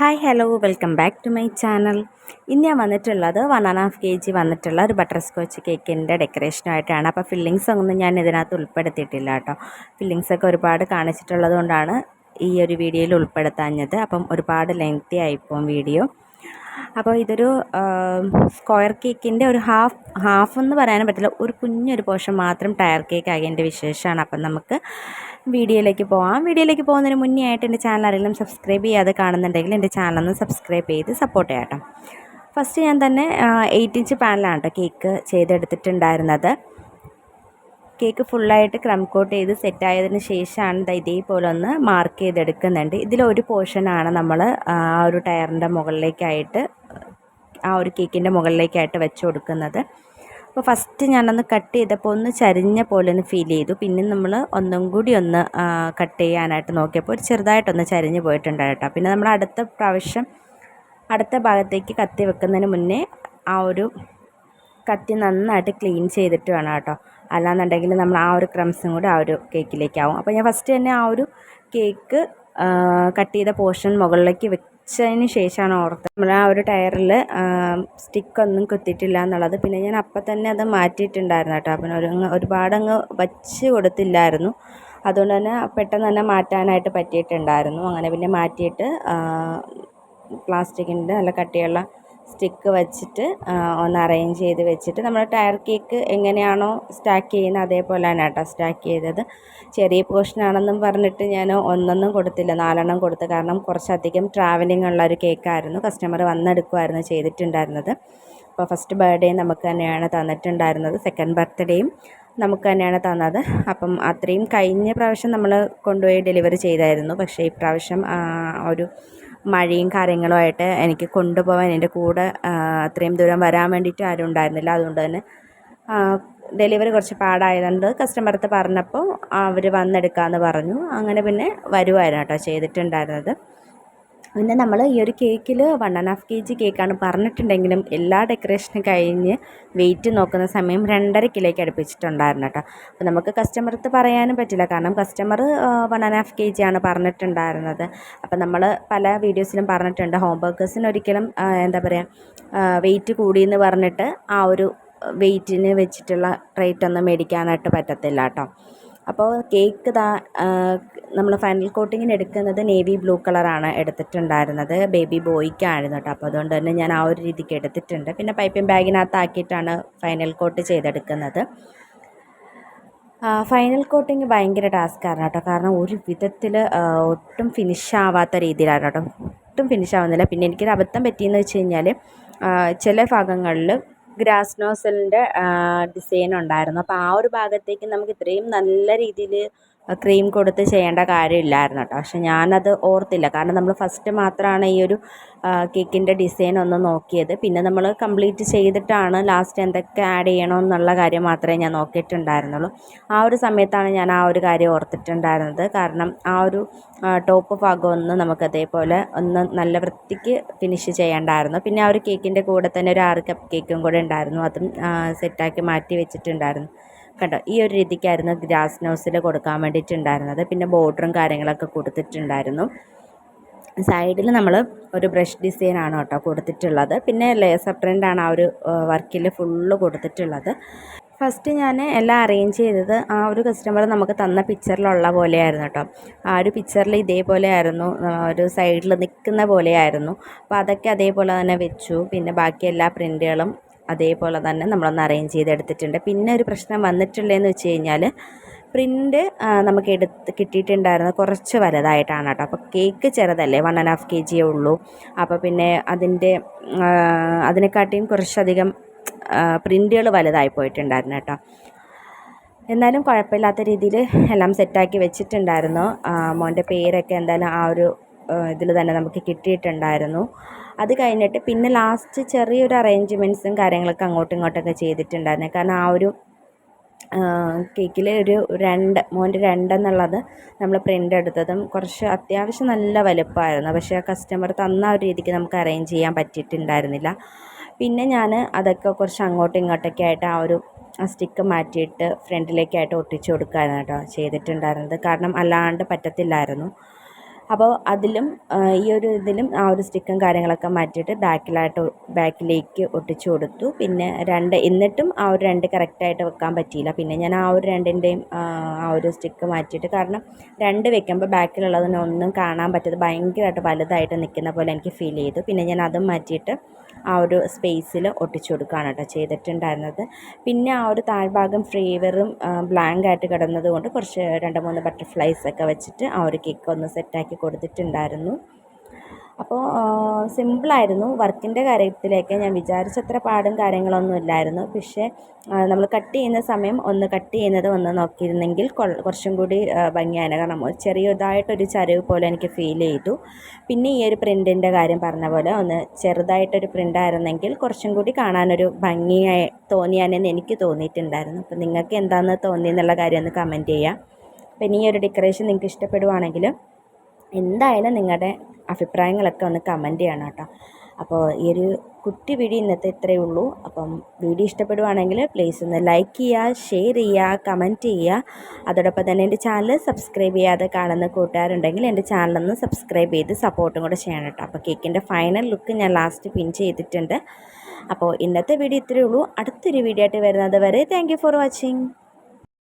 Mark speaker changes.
Speaker 1: Hi hello welcome back to my channel. ഇന്ന് ഞാൻ വന്നിട്ടുള്ളത് 1.5 kg വന്നിട്ടുള്ള ഒരു ബട്ടർ സ്കോച്ച് കേക്കിൻ്റെ ഡെക്കറേഷനായിട്ടാണ്. അപ്പോൾ ഫില്ലിങ്സ് ഒന്നും ഞാൻ ഇതിനകത്ത് ഉൾപ്പെടുത്തിയിട്ടില്ല കേട്ടോ. ഫില്ലിങ്സൊക്കെ ഒരുപാട് കാണിച്ചിട്ടുള്ളത് കൊണ്ടാണ് ഈ ഒരു വീഡിയോയിൽ ഉൾപ്പെടുത്താഞ്ഞത്. അപ്പം ഒരുപാട് ലെങ്തി ആയിപ്പോവും വീഡിയോ. അപ്പോൾ ഇതൊരു സ്ക്വയർ കേക്കിൻ്റെ ഒരു ഹാഫ് എന്ന് പറയാനും പറ്റില്ല, ഒരു കുഞ്ഞൊരു പോർഷൻ മാത്രം ടയർ കേക്ക് ആകിയതിൻ്റെ വിശേഷമാണ്. അപ്പം നമുക്ക് വീഡിയോയിലേക്ക് പോകാം. വീഡിയോയിലേക്ക് പോകുന്നതിന് മുന്നേ ആയിട്ട് എൻ്റെ ചാനൽ ആരെങ്കിലും സബ്സ്ക്രൈബ് ചെയ്യാതെ കാണുന്നുണ്ടെങ്കിൽ എൻ്റെ ചാനലൊന്ന് സബ്സ്ക്രൈബ് ചെയ്ത് സപ്പോർട്ട് ചെയ്യാം കേട്ടോ. ഫസ്റ്റ് ഞാൻ തന്നെ 8 ഇഞ്ച് പാനിലാണ് കേട്ടോ കേക്ക് ചെയ്തെടുത്തിട്ടുണ്ടായിരുന്നത്. കേക്ക് ഫുള്ളായിട്ട് ക്രം കോട്ട് ചെയ്ത് സെറ്റായതിന് ശേഷമാണ് ഇതേപോലെ ഒന്ന് മാർക്ക് ചെയ്തെടുക്കുന്നുണ്ട്. ഇതിലൊരു പോർഷനാണ് നമ്മൾ ആ ഒരു ടയറിൻ്റെ മുകളിലേക്കായിട്ട്, ആ ഒരു കേക്കിൻ്റെ മുകളിലേക്കായിട്ട് വെച്ച് കൊടുക്കുന്നത്. അപ്പോൾ ഫസ്റ്റ് ഞാനൊന്ന് കട്ട് ചെയ്തപ്പോൾ ഒന്ന് ചരിഞ്ഞ പോലെ ഒന്ന് ഫീൽ ചെയ്തു. പിന്നെ നമ്മൾ ഒന്നും കൂടി ഒന്ന് കട്ട് ചെയ്യാനായിട്ട് നോക്കിയപ്പോൾ ചെറുതായിട്ടൊന്ന് ചരിഞ്ഞ് പോയിട്ടുണ്ട് കേട്ടോ. പിന്നെ നമ്മൾ അടുത്ത പ്രാവശ്യം അടുത്ത ഭാഗത്തേക്ക് കത്തി വെക്കുന്നതിന് മുന്നേ ആ ഒരു കത്തി നന്നായിട്ട് ക്ലീൻ ചെയ്തിട്ട് വേണം കേട്ടോ. അല്ലാന്നുണ്ടെങ്കിൽ നമ്മൾ ആ ഒരു ക്രംസും കൂടി ആ ഒരു കേക്കിലേക്കാവും. അപ്പോൾ ഞാൻ ഫസ്റ്റ് തന്നെ ആ ഒരു കേക്ക് കട്ട് ചെയ്ത പോർഷൻ മുകളിലേക്ക് വെച്ചതിന് ശേഷമാണ് ഓർത്തത് നമ്മൾ ആ ഒരു ടയറിൽ സ്റ്റിക്കൊന്നും കുത്തിയിട്ടില്ല എന്നുള്ളത്. പിന്നെ ഞാൻ അപ്പം തന്നെ അത് മാറ്റിയിട്ടുണ്ടായിരുന്നു കേട്ടോ. പിന്നെ ഒരുപാടങ്ങ് വച്ച് കൊടുത്തില്ലായിരുന്നു, അതുകൊണ്ട് തന്നെ പെട്ടെന്ന് തന്നെ മാറ്റാനായിട്ട് പറ്റിയിട്ടുണ്ടായിരുന്നു. അങ്ങനെ പിന്നെ മാറ്റിയിട്ട് പ്ലാസ്റ്റിക്കിൻ്റെ നല്ല കട്ടിയുള്ള സ്റ്റിക്ക് വെച്ചിട്ട് ഒന്ന് അറേഞ്ച് ചെയ്ത് വെച്ചിട്ട് നമ്മൾ ടയർ കേക്ക് എങ്ങനെയാണോ സ്റ്റാക്ക് ചെയ്യുന്നത് അതേപോലെയാണ് കേട്ടോ സ്റ്റാക്ക് ചെയ്തത്. ചെറിയ പോർഷനാണെന്നും പറഞ്ഞിട്ട് ഞാൻ ഒന്നൊന്നും കൊടുത്തില്ല, 4 കൊടുത്തു. കാരണം കുറച്ചധികം ട്രാവലിംഗ് ഉള്ള ഒരു കേക്കായിരുന്നു. കസ്റ്റമർ വന്നെടുക്കുമായിരുന്നു ചെയ്തിട്ടുണ്ടായിരുന്നത്. അപ്പോൾ ഫസ്റ്റ് ബർത്ത്ഡേ നമുക്ക് തന്നെയാണ് തന്നിട്ടുണ്ടായിരുന്നത്, സെക്കൻഡ് ബർത്ത്ഡേയും നമുക്ക് തന്നെയാണ് തന്നത്. അപ്പം അത്രയും കഴിഞ്ഞ പ്രാവശ്യം നമ്മൾ കൊണ്ടുപോയി ഡെലിവറി ചെയ്തായിരുന്നു. പക്ഷേ ഈ പ്രാവശ്യം ഒരു മഴയും കാര്യങ്ങളുമായിട്ട് എനിക്ക് കൊണ്ടുപോകാൻ എൻ്റെ കൂടെ അത്രയും ദൂരം വരാൻ വേണ്ടിയിട്ട് ആരും ഉണ്ടായിരുന്നില്ല. അതുകൊണ്ട് തന്നെ ഡെലിവറി കുറച്ച് പാടായതുകൊണ്ട് കസ്റ്റമർ അടുത്ത് പറഞ്ഞപ്പോൾ അവർ വന്നെടുക്കാമെന്ന് പറഞ്ഞു. അങ്ങനെ പിന്നെ വരുമായിരുന്നു കേട്ടോ ചെയ്തിട്ടുണ്ടായിരുന്നത്. പിന്നെ നമ്മൾ ഈ ഒരു കേക്കിൽ 1.5 kg കേക്കാണ് പറഞ്ഞിട്ടുണ്ടെങ്കിലും എല്ലാ ഡെക്കറേഷനും കഴിഞ്ഞ് വെയിറ്റ് നോക്കുന്ന സമയം 2.5 കിലോയ്ക്ക് അടുപ്പിച്ചിട്ടുണ്ടായിരുന്നു കേട്ടോ. അപ്പോൾ നമുക്ക് കസ്റ്റമർ അടുത്ത് പറയാനും പറ്റില്ല, കാരണം കസ്റ്റമർ 1.5 kg ആണ് പറഞ്ഞിട്ടുണ്ടായിരുന്നത്. അപ്പോൾ നമ്മൾ പല വീഡിയോസിലും പറഞ്ഞിട്ടുണ്ട്, ഹോം ബേക്കേഴ്സിന് ഒരിക്കലും എന്താ പറയുക വെയിറ്റ് കൂടിയെന്ന് പറഞ്ഞിട്ട് ആ ഒരു വെയിറ്റിന് വെച്ചിട്ടുള്ള റേറ്റ് ഒന്നും മേടിക്കാനായിട്ട് പറ്റത്തില്ല കേട്ടോ. അപ്പോൾ കേക്ക് നമ്മൾ ഫൈനൽ കോട്ടിങ്ങിന് എടുക്കുന്നത് നേവി ബ്ലൂ കളറാണ് എടുത്തിട്ടുണ്ടായിരുന്നത്. ബേബി ബോയ്ക്കായിരുന്നു കേട്ടോ. അപ്പോൾ അതുകൊണ്ട് തന്നെ ഞാൻ ആ ഒരു രീതിക്ക് എടുത്തിട്ടുണ്ട്. പിന്നെ പൈപ്പിംഗ് ബാഗിനകത്താക്കിയിട്ടാണ് ഫൈനൽ കോട്ട് ചെയ്തെടുക്കുന്നത്. ഫൈനൽ കോട്ടിങ് ഭയങ്കര ടാസ്ക്കാണ് കേട്ടോ. കാരണം ഒരു വിധത്തിൽ ഒട്ടും ഫിനിഷ് ആവാത്ത രീതിയിലാണ് കേട്ടോ, ഒട്ടും ഫിനിഷ് ആവുന്നില്ല. പിന്നെ എനിക്കൊരു അബദ്ധം പറ്റിയെന്ന് വെച്ച് കഴിഞ്ഞാൽ ചില ഭാഗങ്ങളിൽ ഗ്രാസ് നോസലിൻ്റെ ഡിസൈൻ ഉണ്ടായിരുന്നു. അപ്പോൾ ആ ഒരു ഭാഗത്തേക്ക് നമുക്ക് ഇത്രയും നല്ല രീതിയിൽ ക്രീം കൊടുത്ത് ചെയ്യേണ്ട കാര്യമില്ലായിരുന്നു കേട്ടോ. പക്ഷെ ഞാനത് ഓർത്തില്ല, കാരണം നമ്മൾ ഫസ്റ്റ് മാത്രമാണ് ഈ ഒരു കേക്കിൻ്റെ ഡിസൈൻ ഒന്ന് നോക്കിയത്. പിന്നെ നമ്മൾ കംപ്ലീറ്റ് ചെയ്തിട്ടാണ് ലാസ്റ്റ് എന്തൊക്കെ ആഡ് ചെയ്യണമെന്നുള്ള കാര്യം മാത്രമേ ഞാൻ നോക്കിയിട്ടുണ്ടായിരുന്നുള്ളൂ. ആ ഒരു സമയത്താണ് ഞാൻ ആ ഒരു കാര്യം ഓർത്തിട്ടുണ്ടായിരുന്നത്. കാരണം ആ ഒരു ടോപ്പ് ഭാഗം ഒന്ന് നമുക്ക് അതേപോലെ ഒന്ന് നല്ല വൃത്തിക്ക് ഫിനിഷ് ചെയ്യേണ്ടായിരുന്നു. പിന്നെ ആ ഒരു കേക്കിൻ്റെ കൂടെ തന്നെ ഒരു 6 കപ്പ് കേക്കും കൂടെ ഉണ്ടായിരുന്നു, അതും സെറ്റാക്കി മാറ്റി വെച്ചിട്ടുണ്ടായിരുന്നു കേട്ടോ. ഈ ഒരു രീതിക്കായിരുന്നു ഗ്രാസ് നോസിൽ കൊടുക്കാൻ വേണ്ടിയിട്ടുണ്ടായിരുന്നത്. പിന്നെ ബോർഡറും കാര്യങ്ങളൊക്കെ കൊടുത്തിട്ടുണ്ടായിരുന്നു. സൈഡിൽ നമ്മൾ ഒരു ബ്രഷ് ഡിസൈനാണ് കേട്ടോ കൊടുത്തിട്ടുള്ളത്. പിന്നെ ലേസർ പ്രിൻ്റാണ് ആ ഒരു വർക്കിൽ ഫുള്ള് കൊടുത്തിട്ടുള്ളത്. ഫസ്റ്റ് ഞാൻ എല്ലാം അറേഞ്ച് ചെയ്തത് ആ ഒരു കസ്റ്റമർ നമുക്ക് തന്ന പിക്ചറിലുള്ള പോലെയായിരുന്നു കേട്ടോ. ആ ഒരു പിക്ചറിൽ ഇതേപോലെ ആയിരുന്നു, ഒരു സൈഡിൽ നിൽക്കുന്ന പോലെയായിരുന്നു. അപ്പോൾ അതൊക്കെ അതേപോലെ തന്നെ വെച്ചു. പിന്നെ ബാക്കി എല്ലാ പ്രിൻ്റുകളും അതേപോലെ തന്നെ നമ്മളൊന്ന് അറേഞ്ച് ചെയ്തെടുത്തിട്ടുണ്ട്. പിന്നെ ഒരു പ്രശ്നം വന്നിട്ടുള്ളതെന്ന് വെച്ച് കഴിഞ്ഞാൽ പ്രിൻ്റ് നമുക്ക് കിട്ടിയിട്ടുണ്ടായിരുന്നത് കുറച്ച് വലുതായിട്ടാണ് കേട്ടോ. അപ്പോൾ കേക്ക് ചെറുതല്ലേ, 1.5 kg ഉള്ളൂ. അപ്പോൾ പിന്നെ അതിനെക്കാട്ടിയും കുറച്ചധികം പ്രിൻ്റുകൾ വലുതായി പോയിട്ടുണ്ടായിരുന്നു കേട്ടോ. എന്നാലും കുഴപ്പമില്ലാത്ത രീതിയിൽ എല്ലാം സെറ്റാക്കി വെച്ചിട്ടുണ്ടായിരുന്നു. മോൻ്റെ പേരൊക്കെ എന്തായാലും ആ ഒരു ഇതിൽ തന്നെ നമുക്ക് കിട്ടിയിട്ടുണ്ടായിരുന്നു. അത് കഴിഞ്ഞിട്ട് പിന്നെ ലാസ്റ്റ് ചെറിയൊരു അറേഞ്ച്മെൻറ്റ്സും കാര്യങ്ങളൊക്കെ അങ്ങോട്ടും ഇങ്ങോട്ടൊക്കെ ചെയ്തിട്ടുണ്ടായിരുന്നു. കാരണം ആ ഒരു കേക്കിൽ ഒരു മോൻ്റെ 2 എന്നുള്ളത് നമ്മൾ പ്രിൻ്റ് എടുത്തതും കുറച്ച് അത്യാവശ്യം നല്ല വലുപ്പമായിരുന്നു. പക്ഷേ കസ്റ്റമർ തന്ന ഒരു രീതിക്ക് നമുക്ക് അറേഞ്ച് ചെയ്യാൻ പറ്റിയിട്ടുണ്ടായിരുന്നില്ല. പിന്നെ ഞാൻ അതൊക്കെ കുറച്ച് അങ്ങോട്ടും ഇങ്ങോട്ടൊക്കെ ആയിട്ട് ആ ഒരു സ്റ്റിക്ക് മാറ്റിയിട്ട് ഫ്രണ്ടിലേക്കായിട്ട് ഒട്ടിച്ചു കൊടുക്കുകയായിരുന്നു കേട്ടോ ചെയ്തിട്ടുണ്ടായിരുന്നത്. കാരണം അല്ലാണ്ട് പറ്റത്തില്ലായിരുന്നു. അപ്പോൾ അതിലും ഈ ഒരു ഇതിലും ആ ഒരു സ്റ്റിക്കും കാര്യങ്ങളൊക്കെ മാറ്റിയിട്ട് ബാക്കിലേക്ക് ഒട്ടിച്ചു കൊടുത്തു. പിന്നെ എന്നിട്ടും ആ ഒരു 2 കറക്റ്റായിട്ട് വെക്കാൻ പറ്റിയില്ല. പിന്നെ ഞാൻ ആ ഒരു 2ൻ്റെയും ആ ഒരു സ്റ്റിക്ക് മാറ്റിയിട്ട്, കാരണം 2 വെക്കുമ്പോൾ ബാക്കിലുള്ളതിനൊന്നും കാണാൻ പറ്റാതെ ഭയങ്കരമായിട്ട് വലുതായിട്ട് നിൽക്കുന്ന പോലെ എനിക്ക് ഫീൽ ചെയ്തു. പിന്നെ ഞാൻ അതും മാറ്റിയിട്ട് ആ ഒരു സ്പേസിൽ ഒട്ടിച്ചു കൊടുക്കുകയാണ് കേട്ടോ ചെയ്തിട്ടുണ്ടായിരുന്നത്. പിന്നെ ആ ഒരു താഴ്ഭാഗം ഫ്ലേവറും ബ്ലാങ്കായിട്ട് കിടന്നത് കൊണ്ട് കുറച്ച് 2-3 ബട്ടർഫ്ലൈസൊക്കെ വെച്ചിട്ട് ആ ഒരു കേക്ക് ഒന്ന് സെറ്റാക്കി കൊടുത്തിട്ടുണ്ടായിരുന്നു. അപ്പോൾ സിമ്പിളായിരുന്നു. വർക്കിൻ്റെ കാര്യത്തിലേക്ക് ഞാൻ വിചാരിച്ചത്ര പാടും കാര്യങ്ങളൊന്നും ഇല്ലായിരുന്നു. പക്ഷേ നമ്മൾ കട്ട് ചെയ്യുന്ന സമയം കട്ട് ചെയ്യുന്നത് നോക്കിയിരുന്നെങ്കിൽ കുറച്ചും കൂടി ഭംഗിയായിരുന്നു. കാരണം ചെറിയതായിട്ടൊരു ചരിവ് പോലെ എനിക്ക് ഫീൽ ചെയ്തു. പിന്നെ ഈ ഒരു പ്രിൻറ്റിൻ്റെ കാര്യം പറഞ്ഞ പോലെ ചെറുതായിട്ടൊരു പ്രിൻ്റായിരുന്നെങ്കിൽ കുറച്ചും കൂടി കാണാനൊരു ഭംഗിയായി തോന്നിയാനെന്ന് എനിക്ക് തോന്നിയിട്ടുണ്ടായിരുന്നു. അപ്പോൾ നിങ്ങൾക്ക് എന്താണെന്ന് തോന്നിയെന്നുള്ള കാര്യം ഒന്ന് കമൻറ്റ് ചെയ്യുക. പിന്നെ ഈ ഒരു ഡെക്കറേഷൻ നിങ്ങൾക്ക് ഇഷ്ടപ്പെടുവാണെങ്കിൽ എന്തായാലും നിങ്ങളുടെ അഭിപ്രായങ്ങളൊക്കെ ഒന്ന് കമൻറ്റ് ചെയ്യണം കേട്ടോ. അപ്പോൾ ഈ ഒരു കുട്ടി വീഡിയോ ഇന്നത്തെ ഇത്രയേ ഉള്ളൂ. അപ്പം വീഡിയോ ഇഷ്ടപ്പെടുവാണെങ്കിൽ പ്ലീസ് ഒന്ന് ലൈക്ക് ചെയ്യുക, ഷെയർ ചെയ്യുക, കമൻറ്റ് ചെയ്യുക. അതോടൊപ്പം തന്നെ എൻ്റെ ചാനൽ സബ്സ്ക്രൈബ് ചെയ്യാതെ കാണുന്ന കൂട്ടുകാരുണ്ടെങ്കിൽ എൻ്റെ ചാനലൊന്ന് സബ്സ്ക്രൈബ് ചെയ്ത് സപ്പോർട്ടും കൂടെ ചെയ്യണം കേട്ടോ. അപ്പോൾ കേക്കിൻ്റെ ഫൈനൽ ലുക്ക് ഞാൻ ലാസ്റ്റ് പിൻ ചെയ്തിട്ടുണ്ട്. അപ്പോൾ ഇന്നത്തെ വീഡിയോ ഇത്രയേ ഉള്ളൂ. അടുത്തൊരു വീഡിയോ ആയിട്ട് വരുന്നത് വരെ താങ്ക് യു ഫോർ വാച്ചിങ്.